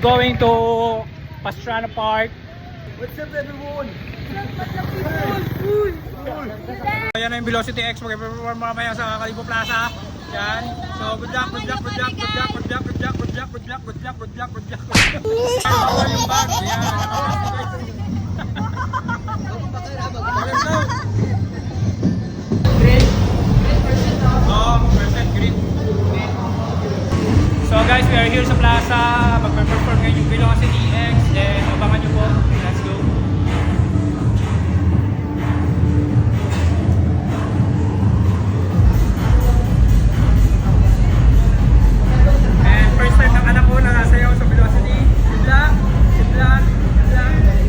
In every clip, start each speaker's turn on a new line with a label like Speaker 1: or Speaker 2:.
Speaker 1: going to Pastrana Park.
Speaker 2: What's up everyone?
Speaker 1: Ayan na yung Velocity X. Mag-perform mamaya sa Kalibo Plaza. Yan. So good luck, good luck, good luck, good luck, good luck, good luck, good luck, good luck, good luck, good luck, good luck. Bawal yung bag. Ayan. So guys, we are here sa plaza. Magpe-perform ngayon yung Velocity X. Then abangan nyo po. Let's go. And first time ng anak ko na nasayaw sa Velocity. Good luck! Good luck! Good luck!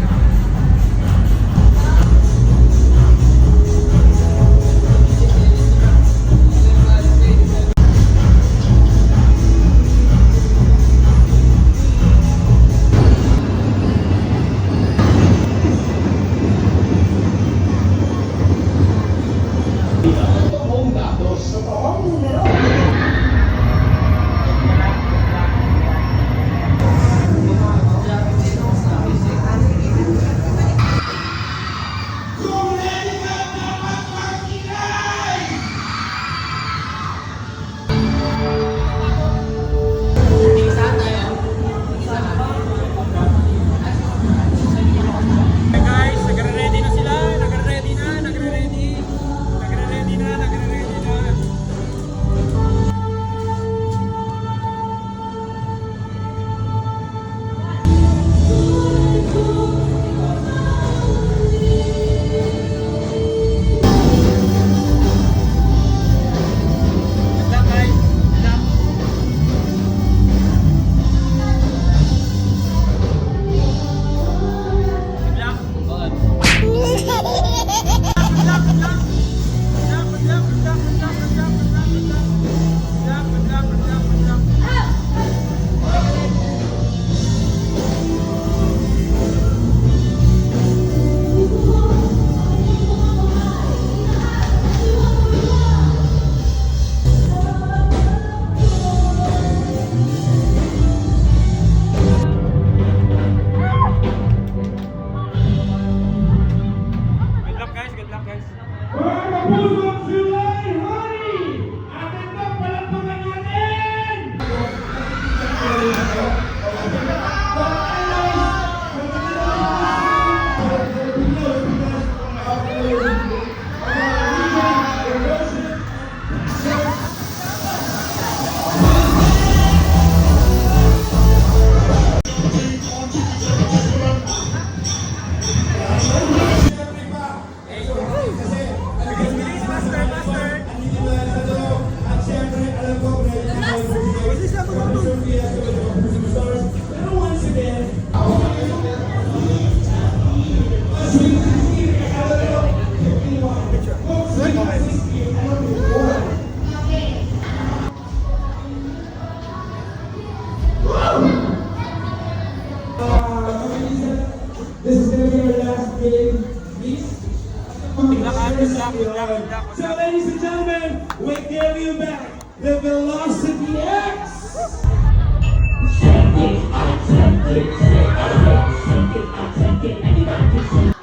Speaker 3: So ladies and gentlemen, we give you back the Velocity X!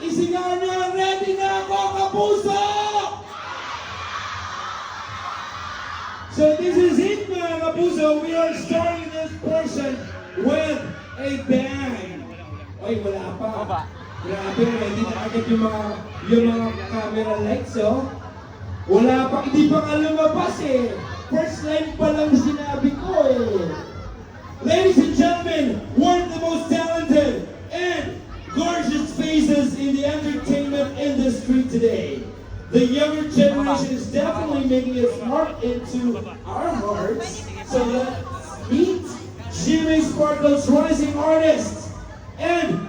Speaker 3: Isigaw nyo, ready na ako, kapuso! So this is it mga kapuso, we are starting this portion with a bang! Oy, wala pa. Grabe, hindi na agad yung mga camera lights, oh. Wala pa, hindi pa nga lumabas eh. First line pa lang sinabi ko eh. Ladies and gentlemen, one of the most talented and gorgeous faces in the entertainment industry today. The younger generation is definitely making its mark into our hearts. So let's meet Jimmy Sparkle's rising artist and